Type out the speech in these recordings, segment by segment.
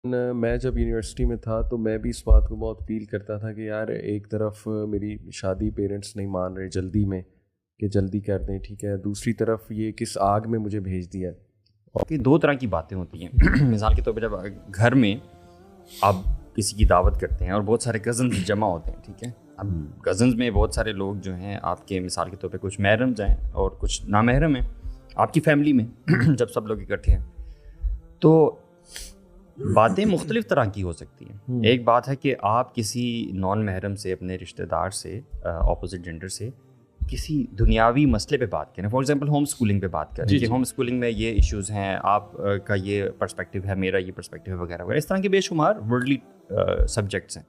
میں جب یونیورسٹی میں تھا تو میں بھی اس بات کو بہت فیل کرتا تھا کہ یار ایک طرف میری شادی پیرنٹس نہیں مان رہے جلدی میں کہ جلدی کر دیں ٹھیک ہے، دوسری طرف یہ کس آگ میں مجھے بھیج دیا ہے. کہ دو طرح کی باتیں ہوتی ہیں. مثال کے طور پہ جب گھر میں آپ کسی کی دعوت کرتے ہیں اور بہت سارے کزنز جمع ہوتے ہیں، ٹھیک ہے، اب کزنز میں بہت سارے لوگ جو ہیں آپ کے، مثال کے طور پہ کچھ محرمز ہیں اور کچھ نامحرم ہیں آپ کی فیملی میں. جب سب لوگ اکٹھے ہیں تو باتیں مختلف طرح کی ہو سکتی ہیں. ایک بات ہے کہ آپ کسی نان محرم سے، اپنے رشتہ دار سے، اپوزٹ جینڈر سے کسی دنیاوی مسئلے پہ بات کریں. فار ایگزامپل ہوم اسکولنگ پہ بات کریں کہ ہوم اسکولنگ میں یہ ایشوز ہیں، آپ کا یہ پرسپیکٹیو ہے، میرا یہ پرسپیکٹیو ہے، وغیرہ وغیرہ. اس طرح کے بے شمار ورلڈلی سبجیکٹس ہیں.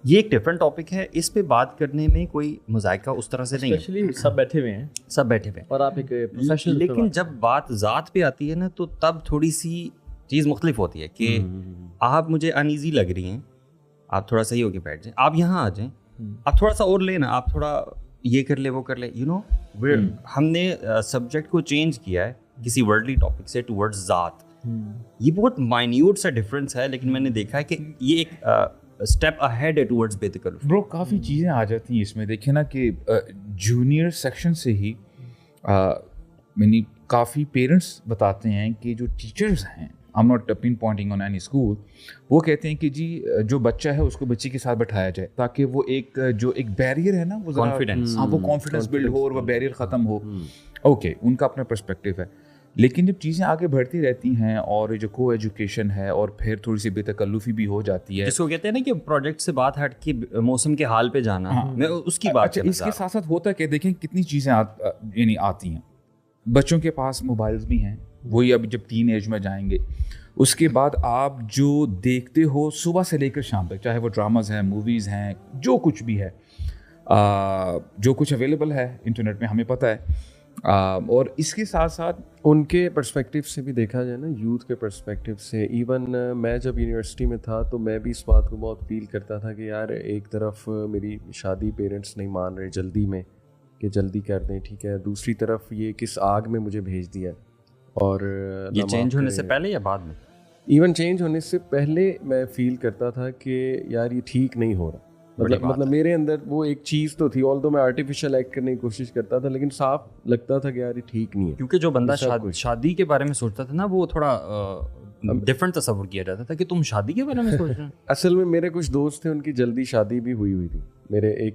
یہ ایک ڈفرینٹ ٹاپک ہے، اس پہ بات کرنے میں کوئی مذائقہ اس طرح سے نہیں ہے. اسپیشلی سب بیٹھے ہوئے ہیں، سب بیٹھے ہوئے ہیں اور آپ ایک پروفیشنل. لیکن جب بات ذات پہ آتی ہے نا تو تب تھوڑی سی چیز مختلف ہوتی ہے کہ آپ مجھے انیزی لگ رہی ہیں، آپ تھوڑا صحیح ہو کے بیٹھ جائیں، آپ یہاں آ جائیں، آپ تھوڑا سا اور لیں نا، آپ تھوڑا یہ کر لے وہ کر لے. یو نو ہم نے سبجیکٹ کو چینج کیا ہے کسی ورلڈلی ٹاپک سے ٹورڈز ذات. یہ بہت مائنیوٹ سا ڈفرینس ہے، لیکن میں نے دیکھا ہے کہ یہ ایک اسٹیپ اہیڈ ہے ٹورڈز بے تکلف. برو کافی چیزیں آ جاتی ہیں اس میں. دیکھیں نا کہ جونیئر سیکشن سے ہی یعنی کافی پیرنٹس بتاتے ہیں کہ جو ٹیچرز ہیں، I'm not pin pointing on any school، وہ کہتے ہیں کہ جی جو بچہ ہے اس کو بچی کے ساتھ بٹھایا جائے تاکہ وہ ایک بیریئر ہے نا، وہ کانفیڈنس، وہ کانفیڈنس بلڈ ہو اور وہ بیریئر ختم ہو. اوکے، ان کا اپنا پرسپیکٹیو ہے. لیکن جب چیزیں آگے بڑھتی رہتی ہیں اور جو کو ایجوکیشن ہے اور پھر تھوڑی سی بے تکلفی بھی ہو جاتی ہے، جس کو کہتے ہیں نا کہ پروجیکٹ سے بات ہٹ کے موسم کے حال پہ جانا، میں اس کی بات اچھا، اس کے ساتھ ساتھ ہوتا ہے کہ دیکھیں کتنی چیزیں یعنی آتی ہیں. بچوں کے پاس موبائلز بھی ہیں، وہی اب جب ٹین ایج میں جائیں گے اس کے بعد آپ جو دیکھتے ہو صبح سے لے کر شام تک، چاہے وہ ڈراماز ہیں، موویز ہیں، جو کچھ بھی ہے، جو کچھ اویلیبل ہے انٹرنیٹ میں ہمیں پتہ ہے. اور اس کے ساتھ ساتھ ان کے پرسپیکٹیو سے بھی دیکھا جائے نا، یوتھ کے پرسپیکٹیو سے. ایون میں جب یونیورسٹی میں تھا تو میں بھی اس بات کو بہت فیل کرتا تھا کہ یار ایک طرف میری شادی پیرنٹس نہیں مان رہے جلدی میں کہ جلدی کر دیں ٹھیک ہے، دوسری طرف یہ کس آگ میں مجھے بھیج دیا. اور یہ چینج ہونے سے پہلے یا بعد میں؟ ایون چینج ہونے سے پہلے میں فیل کرتا تھا کہ یار یہ ٹھیک نہیں ہو رہا. مطلب میرے اندر وہ ایک چیز تو تھی، آلدو میں آرٹیفیشیل ایکٹ کرنے کی کوشش کرتا تھا، لیکن صاف لگتا تھا کہ یار یہ ٹھیک نہیں ہے. کیونکہ جو بندہ شادی کے بارے میں سوچتا تھا نا، وہ تھوڑا ڈفرینٹ تصور کیا جاتا تھا کہ تم شادی کے بارے میں سوچ رہے ہیں. اصل میں میرے کچھ دوست تھے، ان کی جلدی شادی بھی ہوئی تھی.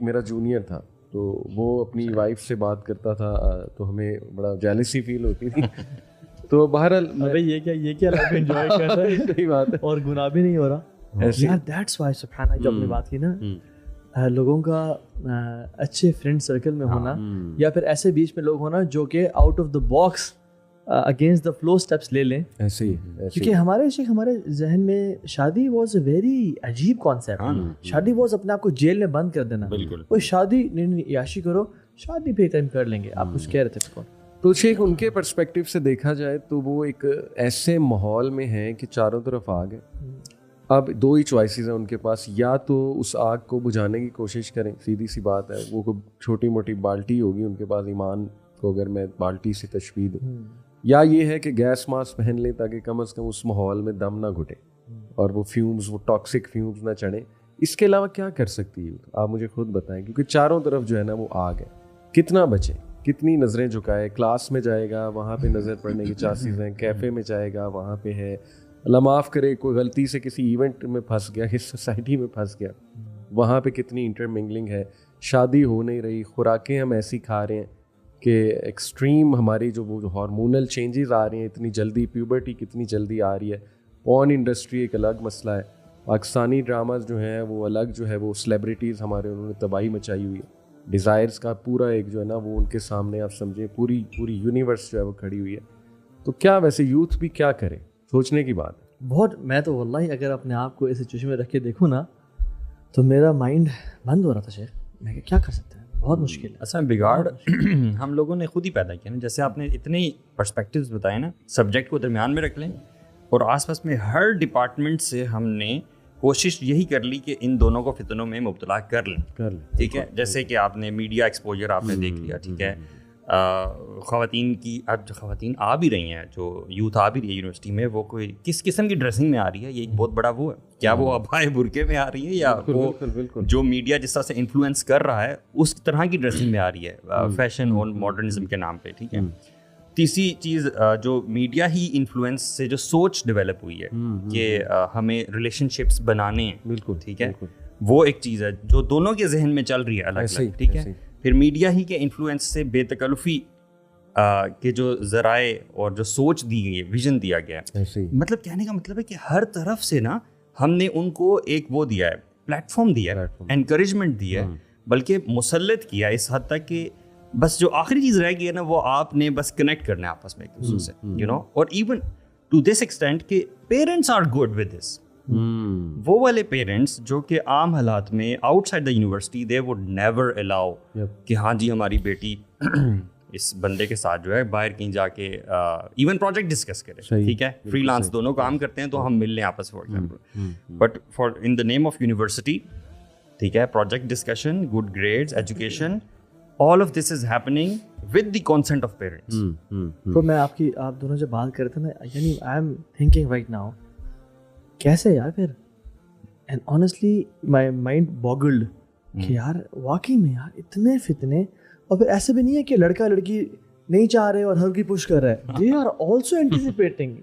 میرا جونیئر تھا، تو وہ اپنی وائف سے بات کرتا تھا تو ہمیں بڑا جیلسی فیل ہوتی تھی. تو بہرحال یہ کیا لائف انجوائے کر رہا ہے، صحیح بات ہے، اور گناہ بھی نہیں ہو رہا. یار دیٹس وائی سبحان اللہ، جب ہم نے بات کی نا، لوگوں کا اچھے فرینڈ سرکل میں ہونا، یا پھر ایسے بیچ میں لوگ ہونا جو کہ out of the box against the flow steps لے لیں. ایسے ہی کیونکہ ہمارے ذہن میں شادی واز اے ویری عجیب کانسیپٹ. شادی واز اپنے آپ کو جیل میں بند کر دینا. کوئی شادی نہیں، عیاشی کرو، شادی پہ ٹائم کر لیں گے. آپ کچھ کہہ رہے تھے. تو شیخ، ان کے پرسپیکٹیو سے دیکھا جائے تو وہ ایک ایسے ماحول میں ہیں کہ چاروں طرف آگ ہے. اب دو ہی چوائسیز ہیں ان کے پاس، یا تو اس آگ کو بجھانے کی کوشش کریں، سیدھی سی بات ہے، وہ کوئی چھوٹی موٹی بالٹی ہوگی ان کے پاس، ایمان کو اگر میں بالٹی سے تشبیہ دوں، یا یہ ہے کہ گیس ماسک پہن لیں تاکہ کم از کم اس ماحول میں دم نہ گھٹے اور وہ فیومز، وہ ٹاکسک فیومز نہ چڑھیں. اس کے علاوہ کیا کر سکتی ہے آپ مجھے خود بتائیں، کیونکہ چاروں طرف جو ہے نا وہ آگ ہے. کتنا بچیں، کتنی نظریں جھکائے. کلاس میں جائے گا وہاں پہ نظر پڑنے کی چانسز ہیں، کیفے میں جائے گا وہاں پہ ہے. اللہ معاف کرے کوئی غلطی سے کسی ایونٹ میں پھنس گیا، اس سوسائٹی میں پھنس گیا، وہاں پہ کتنی انٹرمنگلنگ ہے. شادی ہو نہیں رہی، خوراکیں ہم ایسی کھا رہے ہیں کہ ایکسٹریم ہماری جو وہ ہارمونل چینجز آ رہی ہیں اتنی جلدی، پیوبرٹی کتنی جلدی آ رہی ہے. پورن انڈسٹری ایک الگ مسئلہ ہے. پاکستانی ڈراماز جو ہیں وہ الگ، جو ہے وہ سیلیبریٹیز ہمارے، انہوں نے تباہی مچائی ہوئی ہے. ڈیزائرز کا پورا ایک جو ہے نا وہ ان کے سامنے آپ سمجھیں پوری یونیورس جو ہے وہ کھڑی ہوئی ہے. تو کیا ویسے یوتھ بھی کیا کرے، سوچنے کی بات ہے بہت. میں تو واللہ اگر اپنے آپ کو اس سچویشن میں رکھ کے دیکھوں نا تو میرا مائنڈ بند ہو رہا تھا. شیخ میں کیا کر سکتے ہیں، بہت مشکل ہے. اصل میں بگاڑ ہم لوگوں نے خود ہی پیدا کیا نا. جیسے آپ نے اتنے پرسپیکٹیوز بتائے نا، سبجیکٹ کو درمیان میں رکھ لیں اور آس پاس میں ہر ڈپارٹمنٹ سے ہم نے کوشش یہی کر لی کہ ان دونوں کو فتنوں میں مبتلا کر لیں. ٹھیک ہے، جیسے کہ آپ نے میڈیا ایکسپوجر آپ نے دیکھ لیا، ٹھیک ہے، خواتین کی اب جو خواتین آ بھی رہی ہیں, جو یوتھ آ بھی رہی ہے یونیورسٹی میں, وہ کوئی کس قسم کی ڈریسنگ میں آ رہی ہے, یہ ایک بہت بڑا وہ ہے. کیا وہ ابائے برقعے میں آ رہی ہے, یا وہ جو میڈیا جس طرح سے انفلوئنس کر رہا ہے اس طرح کی ڈریسنگ میں آ رہی ہے, فیشن اور ماڈرنزم کے نام پہ, ٹھیک ہے. تیسری چیز جو میڈیا ہی انفلوئنس سے جو سوچ ڈیولپ ہوئی ہے کہ ہمیں ریلیشن شپس بنانے ہیں, بالکل ٹھیک ہے, وہ ایک چیز ہے جو دونوں کے ذہن میں چل رہی ہے الگ الگ, ٹھیک ہے. پھر میڈیا ہی کے انفلوئنس سے بے تکلفی کے جو ذرائع اور جو سوچ دی گئی ہے, ویژن دیا گیا ہے, مطلب کہنے کا مطلب ہے کہ ہر طرف سے نا ہم نے ان کو ایک وہ دیا ہے, پلیٹ فارم دیا ہے, انکریجمنٹ دی ہے, بلکہ مسلط کیا اس حد تک کہ بس جو آخری چیز رہ گئی ہے نا وہ آپ نے بس کنیکٹ کرنا ہے آپس میں ایک دوسرے سے, یو نو. اور ایون ٹو دس ایکسٹینٹ کہ parents are good with this. وہ والے پیرنٹس جو کہ عام حالات میں outside the university they would never allow کہ ہاں جی ہماری بیٹی اس بندے کے ساتھ جو ہے باہر کہیں جا کے ایون پروجیکٹ ڈسکس کرے, ٹھیک ہے, فری لانس دونوں کام کرتے ہیں تو ہم مل لیں آپس, for example. But for in the name of university, ٹھیک ہے, project discussion, good grades, education, all of this is happening with the consent of parents. تو میں آپ دونوں جب بات کرتے ہیں نا, یعنی I am thinking right now کیسے یار پھر, اینڈ آنیسٹلی مائی مائنڈ باگلڈ کہ یار واقعی میں یار اتنے فتنے, اور پھر ایسے بھی نہیں ہے کہ لڑکا لڑکی نہیں چاہ رہے اور ہر کوئی پش کر رہا ہے, دے آر آلسو اینٹیسپیٹنگ,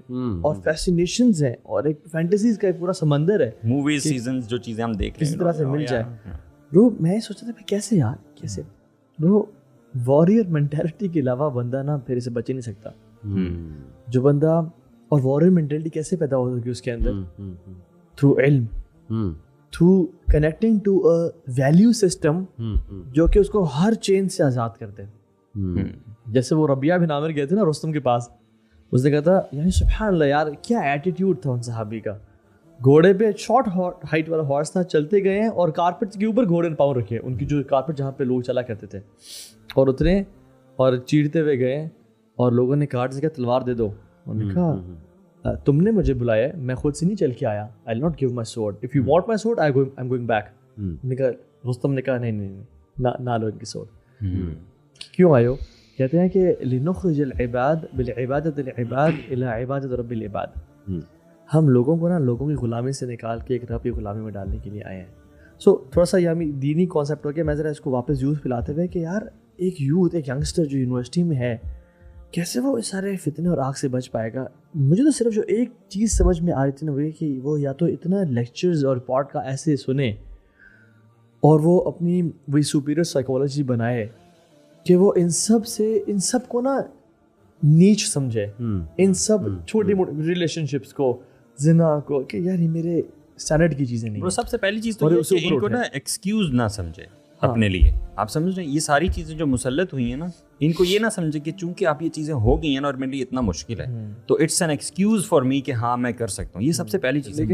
اور فیسینیشنز ہیں اور ایک فینٹیسیز کا ایک پورا سمندر ہے, موویز, سیزنز, جو چیزیں ہم دیکھ رہے ہیں کسی طرح سے مل جائے. برو میں سوچا تھا کیسے یار, کیسے برو, واریر مینٹیلٹی کے علاوہ بندہ نا پھر اسے بچ ہی نہیں سکتا. جو بندہ, اور واریر مینٹیلٹی کیسے پیدا ہوگی اس کے اندر, تھرو علم, through connecting to a value system جو کہ اس کو ہر چین سے آزاد کر دے. جیسے وہ ربیعہ بن عامر گئے تھے نا رستم کے پاس, اس نے کہا تھا یعنی سبحان اللہ یار کیا ایٹیٹیوڈ تھا ان صحابی کا, گھوڑے پہ شارٹ ہائٹ والا ہارس تھا, چلتے گئے ہیں اور کارپیٹ کے اوپر گھوڑے نے پاؤں رکھے, ان کی جو کارپیٹ جہاں پہ لوگ چلا کرتے تھے, اور اترے اور چیرتے ہوئے گئے, اور لوگوں نے کارٹ سے کہا تلوار دے دو, انہوں نے کہا تم نے مجھے بلایا, میں خود سے نہیں چل کے آیا, I will not give my sword, if you want my sword I am going back. انہوں نے کہا, رستم نے کہا نہیں نہ لو ان کی سورڈ. کیوں آئے ہو؟ کہتے ہیں کہ لنخرج العباد بالعبادت العباد الى عبادت رب العباد, ہم لوگوں کو نا لوگوں کی غلامی سے نکال کے ایک رب کی غلامی میں ڈالنے کے لیے آئے ہیں. سو تھوڑا سا یہ دینی کانسیپٹ ہو گیا, میں ذرا اس کو واپس یوتھ پلاتے ہوئے کہ یار ایک یوتھ, ایک ینگسٹر جو یونیورسٹی میں ہے, کیسے وہ اس سارے فتنے اور آگ سے بچ پائے گا. مجھے تو صرف جو ایک چیز سمجھ میں آ رہی تھی نا وہ کہ وہ یا تو اتنا لیکچرز اور پوڈ کا ایسے سنے اور وہ اپنی وہی سپیریئر سائیکالوجی بنائے کہ وہ ان سب کو نا نیچ سمجھے, ان سب چھوٹی موٹی ریلیشن شپس کو, زنا کو, کہ یار یہ میرے اسٹینڈرڈ کی چیزیں نہیں ہیں. سب سے پہلی چیز تو یہ کہ ان کو نا ایکسکیوز نہ سمجھے اپنے لیے. آپ سمجھ رہے ہیں, یہ ساری چیزیں جو مسلط ہوئی ہیں نا, ان کو یہ نہ سمجھے کہ چونکہ آپ یہ چیزیں ہو گئی ہیں نا اور میرے لیے اتنا مشکل ہے, تو it's an excuse for me کہ ہاں میں کر سکتا ہوں. یہ سب سے پہلی چیز ہے.